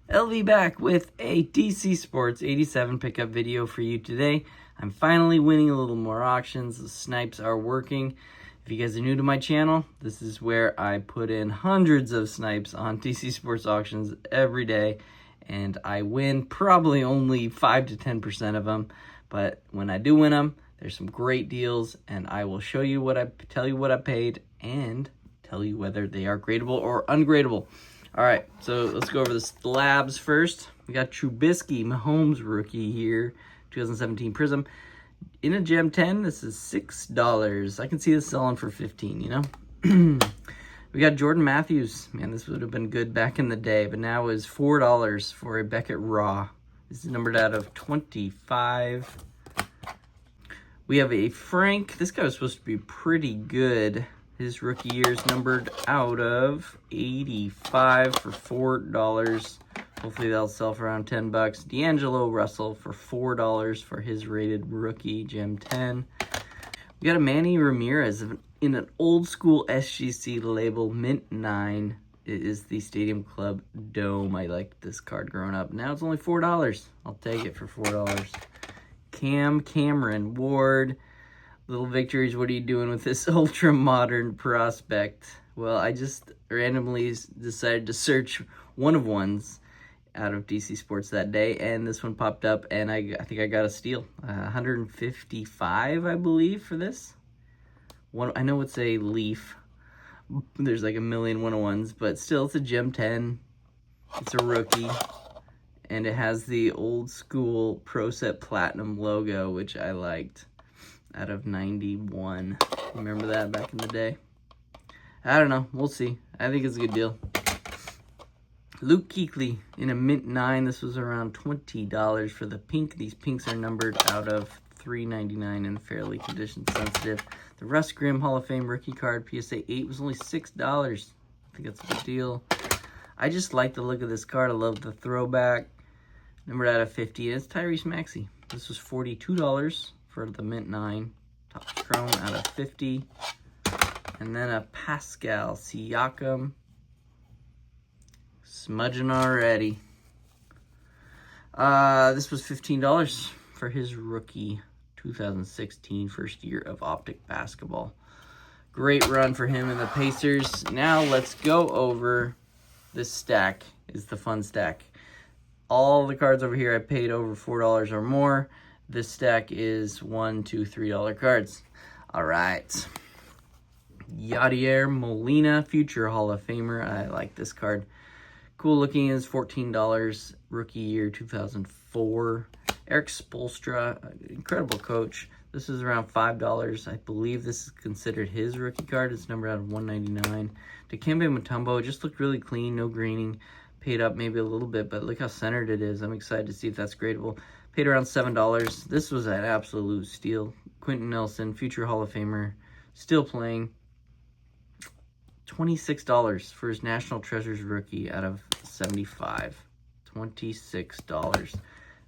LV back with a DC Sports 87 pickup video for you today. I'm finally winning a little more auctions. The snipes are working. If you guys are new to my channel, this is where I put in hundreds of snipes on DC Sports auctions every day, and I win probably only 5 to 10% of them. But when I do win them, there's some great deals, and I will show you tell you what I paid and tell you whether they are gradable or ungradable. All right, so let's go over the slabs first. We got Trubisky, Mahomes rookie here, 2017 Prism. In a Gem 10, this is $6. I can see this selling for $15, you know? We got Jordan Matthews. Man, this would have been good back in the day, but now is $4 for a Beckett Raw. This is numbered out of 25. We have a Frank. This guy was supposed to be pretty good. His rookie year is numbered out of 85 for $4. Hopefully that'll sell for around $10. D'Angelo Russell for $4 for his rated rookie Gem 10. We got a Manny Ramirez in an old school SGC label, Mint 9. It is the Stadium Club Dome. I liked this card growing up. Now it's only $4. I'll take it for $4. Cameron Ward. Little victories. What are you doing with this ultra modern prospect? Well, I just randomly decided to search one of ones out of DC Sports that day, and this one popped up, and I think I got a steal. 155, I believe, for this one. I know it's a Leaf. There's like a million 101s, but still, it's a Gem 10. It's a rookie, and it has the old school Pro Set Platinum logo, which I liked. Out of 91. Remember that back in the day? I don't know. We'll see. I think it's a good deal. Luke Kuechly in a Mint 9. This was around $20 for the pink. These pinks are numbered out of $3.99 and fairly condition sensitive. The Russ Grimm Hall of Fame rookie card PSA 8 was only $6. I think that's a good deal. I just like the look of this card. I love the throwback. Numbered out of 50. It's Tyrese Maxey. This was $42 for the Mint 9. Topps Chrome out of 50. And then a Pascal Siakam. Smudging already. This was $15 for his rookie 2016 first year of Optic basketball. Great run for him and the Pacers. Now let's go over this stack. Is the fun stack. All the cards over here I paid over $4 or more. This stack is $1, $2, $3 cards. All right. Yadier Molina, future Hall of Famer. I like this card. Cool looking is $14. Rookie year 2004. Eric Spoelstra, incredible coach. This is around $5. I believe this is considered his rookie card. It's numbered out of 199. Dikembe Mutombo just looked really clean, no greening. Paid up maybe a little bit, but look how centered it is. I'm excited to see if that's gradable. Paid around $7. This was an absolute steal. Quentin Nelson, future Hall of Famer, still playing. $26 for his National Treasures rookie out of 75. $26.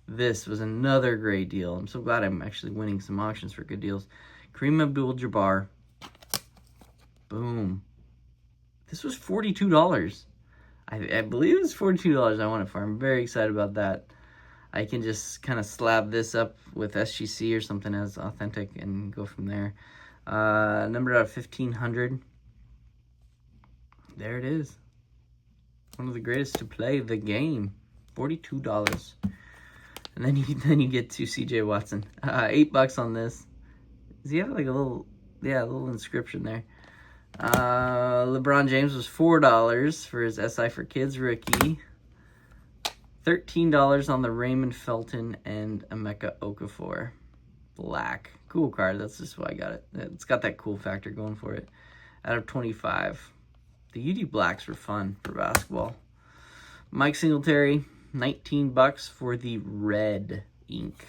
This was another great deal. I'm so glad I'm actually winning some auctions for good deals. Kareem Abdul-Jabbar. Boom. This was $42. I believe it was $42 I won it for. I'm very excited about that. I can just kind of slab this up with SGC or something as authentic and go from there. Numbered out of 1,500. There it is. One of the greatest to play the game. $42. And then you get to CJ Watson. $8 on this. Does he have like a little inscription there? LeBron James was $4 for his SI for Kids rookie. $13 on the Raymond Felton and Emeka Okafor. Black. Cool card. That's just why I got it. It's got that cool factor going for it. Out of 25. The UD Blacks were fun for basketball. Mike Singletary, $19 for the red ink.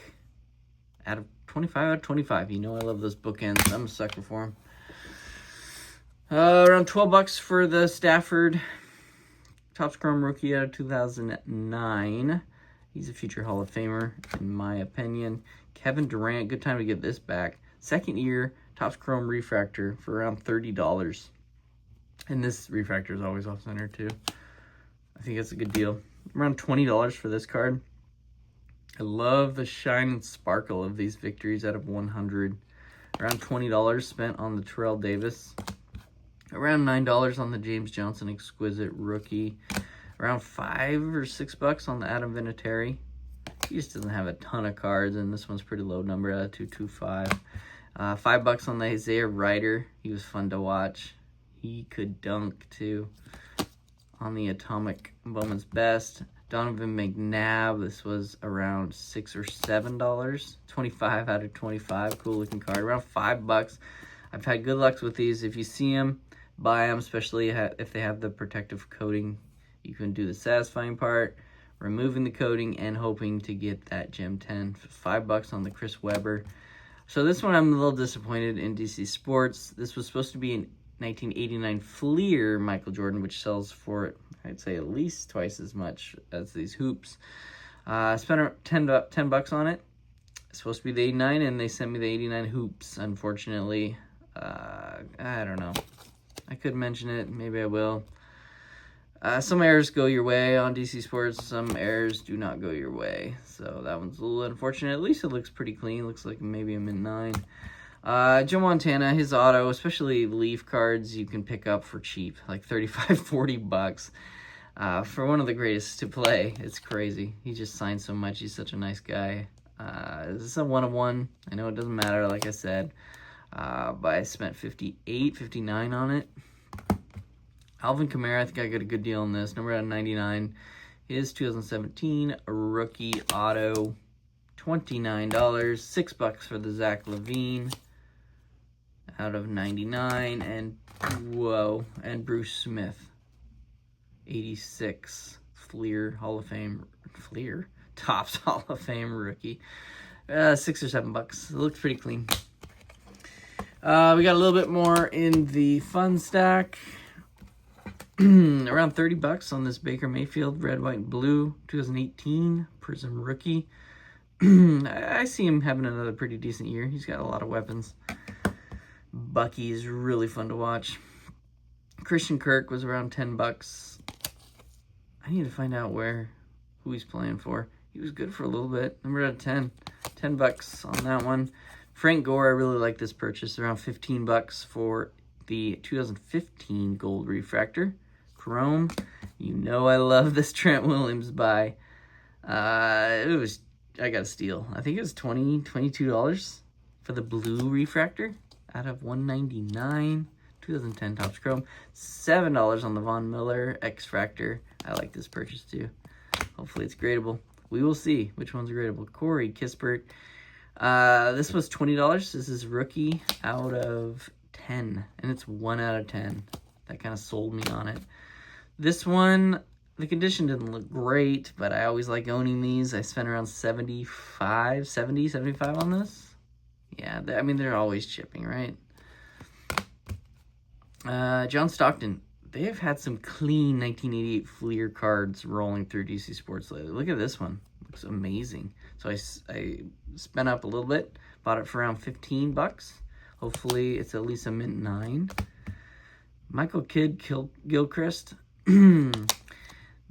Out of 25 out of 25. You know I love those bookends. I'm a sucker for them. Around $12 for the Stafford Topps Chrome rookie out of 2009. He's a future Hall of Famer, in my opinion. Kevin Durant, good time to get this back. Second year, Topps Chrome refractor for around $30. And this refractor is always off-center, too. I think that's a good deal. Around $20 for this card. I love the shine and sparkle of these victories out of 100. Around $20 spent on the Terrell Davis. Around $9 on the James Johnson Exquisite Rookie. Around $5 or $6 on the Adam Vinatieri. He just doesn't have a ton of cards, and this one's pretty low number at 225. $5 on the Isaiah Ryder. He was fun to watch. He could dunk too. On the Atomic Bowman's Best, Donovan McNabb. This was around $6 or $7. 25 out of 25. Cool looking card. Around $5. I've had good luck with these. If you see them, buy them, especially if they have the protective coating. You can do the satisfying part, removing the coating, and hoping to get that Gem 10. $5 on the Chris Webber. So this one I'm a little disappointed in DC Sports. This was supposed to be an 1989 Fleer Michael Jordan, which sells for, I'd say, at least twice as much as these hoops. I spent $10 on it. It's supposed to be the 89, and they sent me the 89 hoops, unfortunately. I don't know. I could mention it. Maybe I will. Some errors go your way on DC Sports. Some errors do not go your way. So that one's a little unfortunate. At least it looks pretty clean. Looks like maybe a mint 9. Joe Montana, his auto, especially Leaf cards, you can pick up for cheap, like $35-$40 for one of the greatest to play. It's crazy. He just signed so much. He's such a nice guy. This is a 1-of-1. I know it doesn't matter, like I said, but I spent $58-$59 on it. Alvin Kamara, I think I got a good deal on this. Number out of 99. His 2017 rookie auto, $29. $6 for the Zach LaVine out of 99. And whoa, and Bruce Smith, 86 Fleer Hall of Fame, Fleer Topps Hall of Fame rookie. $6 or $7. It looks pretty clean. We got a little bit more in the fun stack. Around $30 on this Baker Mayfield red, white, and blue 2018 Prism rookie. I see him having another pretty decent year. He's got a lot of weapons. Bucky is really fun to watch. Christian Kirk was around $10. I need to find out who he's playing for. He was good for a little bit. Number out of 10. $10 on that one. Frank Gore, I really like this purchase. Around $15 for the 2015 gold refractor. Chrome. You know I love this Trent Williams buy. I got a steal. I think it was $22 for the blue refractor out of 199. 2010 Topps Chrome. $7 on the Von Miller X-Fractor. I like this purchase too. Hopefully it's gradable. We will see which one's gradable. Corey Kispert. This was $20. This is rookie out of 10, and it's 1 out of 10. That kind of sold me on it. This one, the condition didn't look great, but I always like owning these. I spent around $75 on this. Yeah, I mean, they're always chipping, right? John Stockton. They have had some clean 1988 Fleer cards rolling through DC Sports lately. Look at this one. Looks amazing. So I spent up a little bit. Bought it for around $15. Hopefully it's at least a mint 9. Michael Kidd Gilchrist.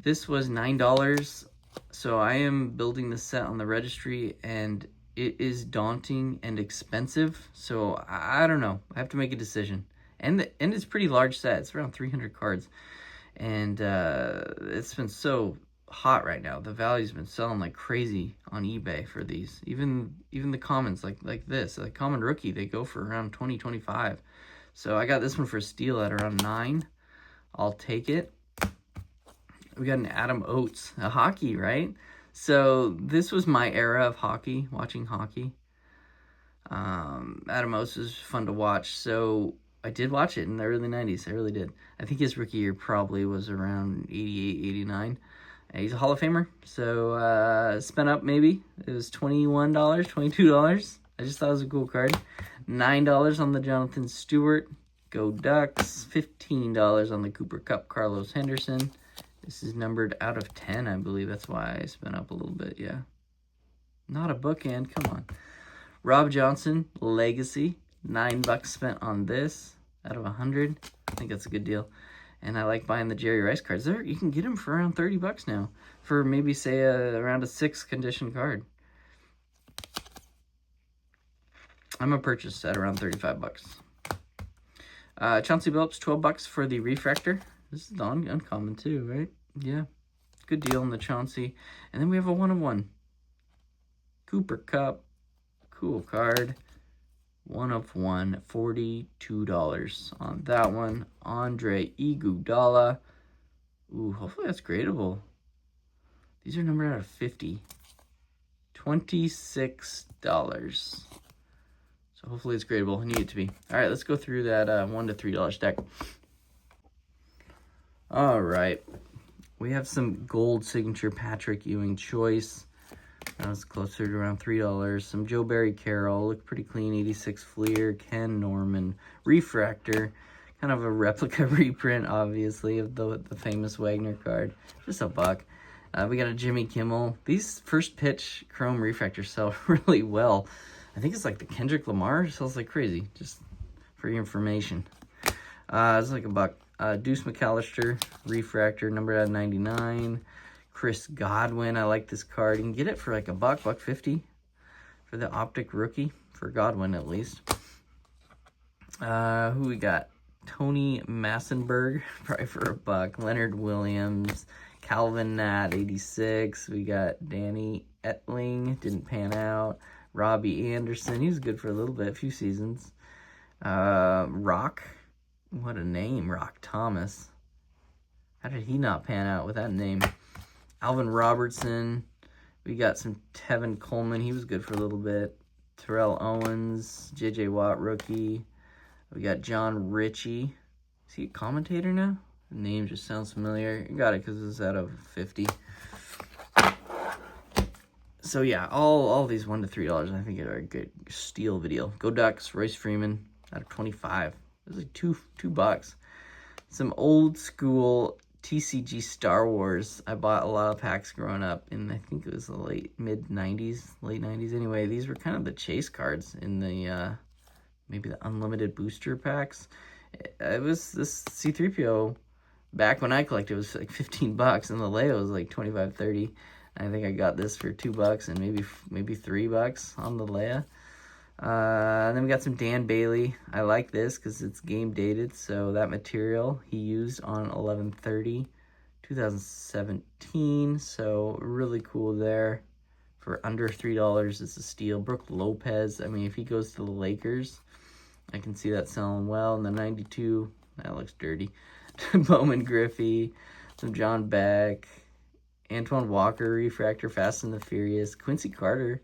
This was $9. So I am building the set on the registry, and it is daunting and expensive. So I don't know. I have to make a decision. And it's a pretty large set. It's around 300 cards. And it's been so hot right now. The value's been selling like crazy on eBay for these. Even the commons like this, like common rookie, they go for around 20-25. So I got this one for a steal at around 9. I'll take it. We got an Adam Oates, a hockey, right? So this was my era of hockey, watching hockey. Adam Oates was fun to watch. So I did watch it in the early 90s. I really did. I think his rookie year probably was around 88, 89. He's a Hall of Famer. So spent up maybe. It was $21, $22. I just thought it was a cool card. $9 on the Jonathan Stewart. Go Ducks. $15 on the Cooper Cup Carlos Henderson. This is numbered out of 10, I believe. That's why I spent up a little bit, yeah. Not a bookend. Come on. Rob Johnson, Legacy. $9 spent on this out of 100. I think that's a good deal. And I like buying the Jerry Rice cards. There, you can get them for around 30 bucks now. For maybe, say, around a 6 condition card. I'm going to purchase at around 35 bucks. Chauncey Billups, 12 bucks for the refractor. This is uncommon too, right? Yeah. Good deal on the Chauncey. And then we have a 1-of-1. Cooper Cup. Cool card. 1-of-1. $42 on that one. Andre Iguodala. Ooh, hopefully that's gradable. These are numbered out of 50. $26. So hopefully it's gradable. I need it to be. All right, let's go through that $1 to $3 stack. All right. We have some gold signature Patrick Ewing choice. That was closer to around $3. Some Joe Barry Carroll. Look pretty clean. 86 Fleer. Ken Norman. Refractor. Kind of a replica reprint, obviously, of the famous Wagner card. Just $1. We got a Jimmy Kimmel. These first pitch chrome refractors sell really well. I think it's like the Kendrick Lamar. It sells like crazy, just for your information. It's like $1. Deuce McAllister, refractor, numbered out of 99. Chris Godwin, I like this card. You can get it for like $1, $1.50 for the Optic rookie, for Godwin at least. Who we got? Tony Massenberg, probably for $1. Leonard Williams, Calvin Nat, 86. We got Danny Etling, didn't pan out. Robbie Anderson, he was good for a little bit, a few seasons. Rock, what a name, Rock Thomas. How did he not pan out with that name? Alvin Robertson. We got some Tevin Coleman, he was good for a little bit. Terrell Owens, J.J. Watt, rookie. We got John Ritchie. Is he a commentator now? The name just sounds familiar. You got it because it's out of 50. So yeah, all these $1 to $3 I think are a good steal video. Go Ducks, Royce Freeman out of 25. It was like $2. Some old school TCG Star Wars. I bought a lot of packs growing up in, I think it was the late 90s. Anyway, these were kind of the chase cards in the maybe the unlimited booster packs. It was this C-3PO back when I collected, it was like $15, and the Leia was like $25, $30. I think I got this for $2 and maybe $3 on the Leia. And then we got some Dan Bailey. I like this because it's game dated, so that material he used on 11/30/2017. So really cool there. For under $3, it's a steal. Brooke Lopez. I mean, if he goes to the Lakers, I can see that selling well. And the 92, that looks dirty. Bowman Griffey, some John Beck. Antoine Walker, refractor, Fast and the Furious. Quincy Carter,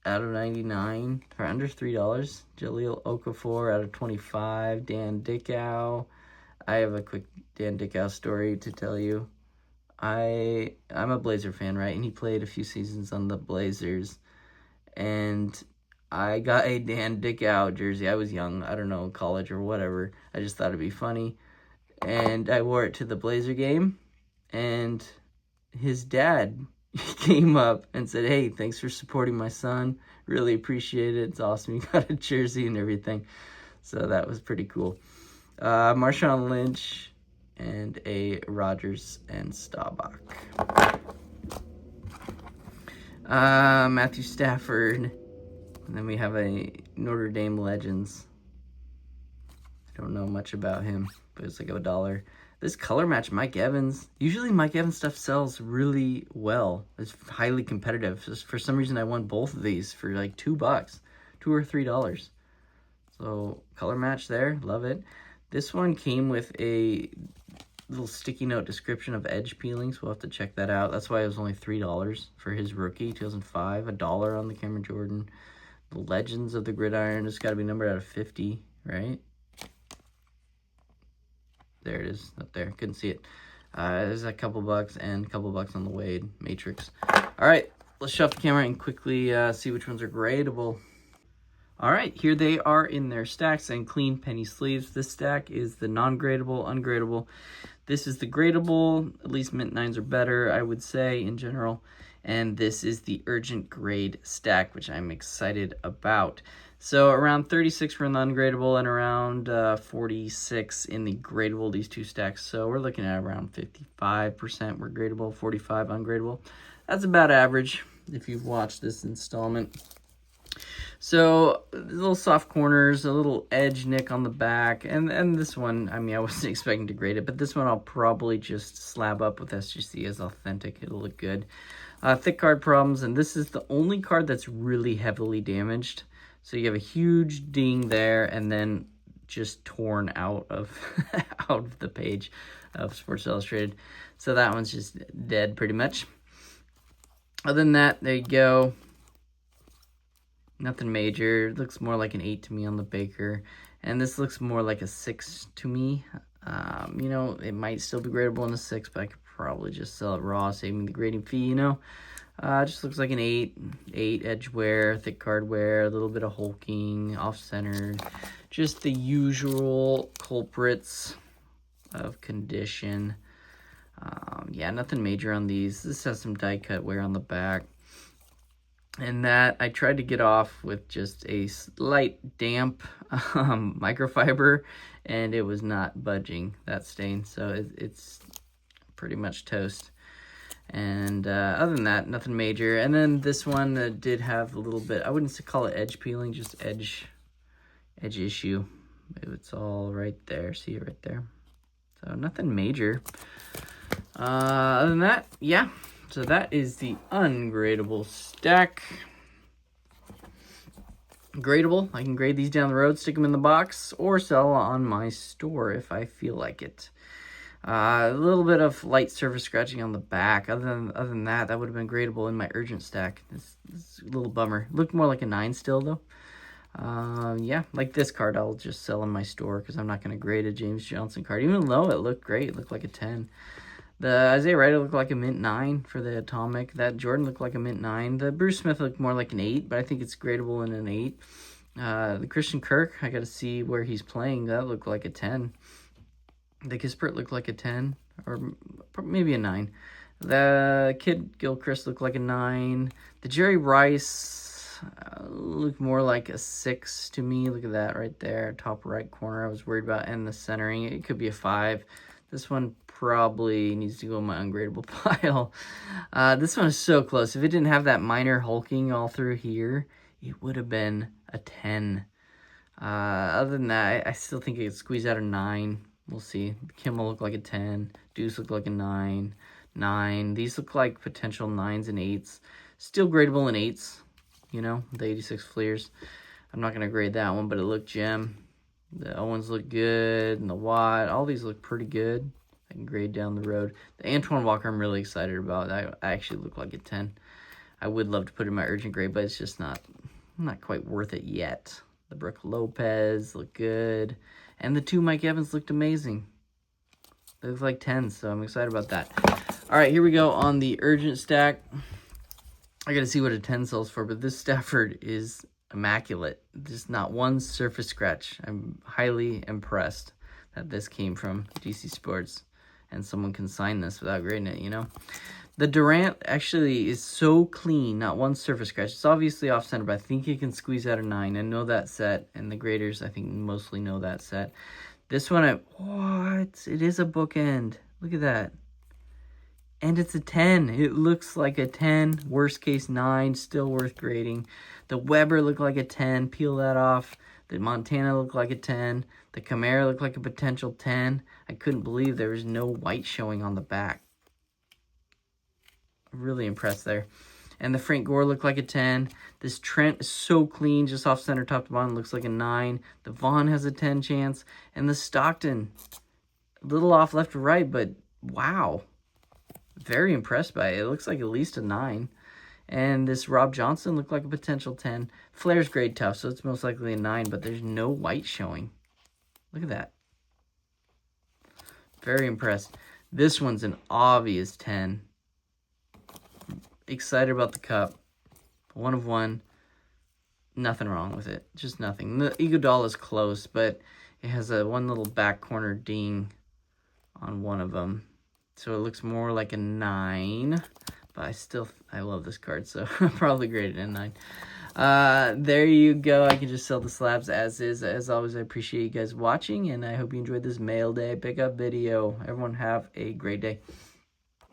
out of 99 for under $3. Jaleel Okafor out of 25. Dan Dickow. I have a quick Dan Dickow story to tell you. I'm a Blazer fan, right? And he played a few seasons on the Blazers. And I got a Dan Dickow jersey. I was young. I don't know, college or whatever. I just thought it'd be funny. And I wore it to the Blazer game. And his dad came up and said, "Hey, thanks for supporting my son. Really appreciate it. It's awesome. You got a jersey and everything." So that was pretty cool. Marshawn Lynch and a Rodgers and Staubach. Matthew Stafford. And then we have a Notre Dame Legends. I don't know much about him, but it's like $1. This color match, Mike Evans. Usually Mike Evans stuff sells really well. It's highly competitive. Just for some reason, I won both of these for like $2, $2 or $3. So color match there, love it. This one came with a little sticky note description of edge peelings. We'll have to check that out. That's why it was only $3 for his rookie, 2005. $1 on the Cameron Jordan. The Legends of the Gridiron. It's got to be numbered out of 50, right? There it is, up there. Couldn't see it. There's a couple bucks and a couple bucks on the Wade Matrix. All right, let's shut off the camera and quickly see which ones are gradable. All right, here they are in their stacks and clean penny sleeves. This stack is the non-gradable, ungradable. This is the gradable, at least mint 9s are better, I would say, in general. And this is the urgent grade stack, which I'm excited about. So around 36 for the ungradable and around 46 in the gradable, these two stacks. So we're looking at around 55% were gradable, 45 ungradable. That's about average if you've watched this installment. So little soft corners, a little edge nick on the back, and this one, I mean, I wasn't expecting to grade it, but this one I'll probably just slab up with SGC as authentic. It'll look good. Thick card problems, and this is the only card that's really heavily damaged. So you have a huge ding there, and then just torn out of out of the page of Sports Illustrated. So that one's just dead pretty much. Other than that, there you go. Nothing major. It looks more like an 8 to me on the Baker. And this looks more like a 6 to me. You know, it might still be gradable in a 6, but I could probably just sell it raw, saving the grading fee, you know. Just looks like an 8 edge wear, thick card wear, a little bit of hulking, off-centered. Just the usual culprits of condition. Yeah, nothing major on these. This has some die cut wear on the back. And that I tried to get off with just a slight damp microfiber, and it was not budging, that stain. So it's pretty much toast. And other than that, nothing major. And then this one did have a little bit, I wouldn't call it edge peeling, just edge issue. It's all right there. See it right there. So nothing major. Other than that, yeah. So that is the ungradable stack. Gradable, I can grade these down the road, stick them in the box, or sell on my store if I feel like it. A little bit of light surface scratching on the back. Other than that, that would have been gradable in my urgent stack. It's a little bummer. Looked more like a 9 still, though. Yeah, like this card, I'll just sell in my store because I'm not going to grade a James Johnson card, even though it looked great. It looked like a 10. The Isaiah Ryder looked like a mint 9 for the Atomic. That Jordan looked like a mint 9. The Bruce Smith looked more like an 8, but I think it's gradable in an 8. The Christian Kirk, I got to see where he's playing. That looked like a 10. The Kispert looked like a 10, or maybe a 9. The Kid Gilchrist looked like a 9. The Jerry Rice looked more like a 6 to me. Look at that right there, top right corner. I was worried about, and the centering. It could be a 5. This one probably needs to go in my ungradable pile. This one is so close. If it didn't have that minor hulking all through here, it would have been a 10. Other than that, I still think it could squeeze out a 9. We'll see. Kimmel look like a 10. Deuce look like a 9. 9. These look like potential 9s and 8s. Still gradable in 8s. You know, the 86 Fleers. I'm not going to grade that one, but it looked gem. The Owens look good, and the Watt, all these look pretty good. I can grade down the road. The Antoine Walker I'm really excited about. I actually look like a 10. I would love to put in my urgent grade, but it's just not quite worth it yet. The Brooke Lopez look good. And the 2 Mike Evans looked amazing. They look like 10s, so I'm excited about that. All right, here we go on the urgent stack. I got to see what a 10 sells for, but this Stafford is immaculate. Just not one surface scratch. I'm highly impressed that this came from DC Sports and someone can sign this without grading it, you know. The Durant actually is so clean, not one surface scratch. It's obviously off center, but I think it can squeeze out a 9. I know that set, and the graders I think mostly know that set. This one, what? It is a bookend. Look at that. And it's a 10. It looks like a 10. Worst case 9. Still worth grading. The Weber looked like a 10. Peel that off. The Montana looked like a 10. The Camaro looked like a potential 10. I couldn't believe there was no white showing on the back. Really impressed there. And the Frank Gore looked like a 10. This Trent is so clean, just off center, top to bottom, looks like a 9. The Vaughn has a 10 chance. And the Stockton, a little off left to right, but wow. Very impressed by it. It looks like at least a 9. And this Rob Johnson looked like a potential 10. Flair's grade tough, so it's most likely a 9, but there's no white showing. Look at that. Very impressed. This one's an obvious 10. Excited about the cup. 1 of 1. Nothing wrong with it. Just nothing. The Iguodala is close, but it has a one little back corner ding on one of them. So it looks more like a 9, but I love this card, so I'll probably grade it a 9. There you go. I can just sell the slabs as is. As always, I appreciate you guys watching, and I hope you enjoyed this mail day pickup video. Everyone have a great day.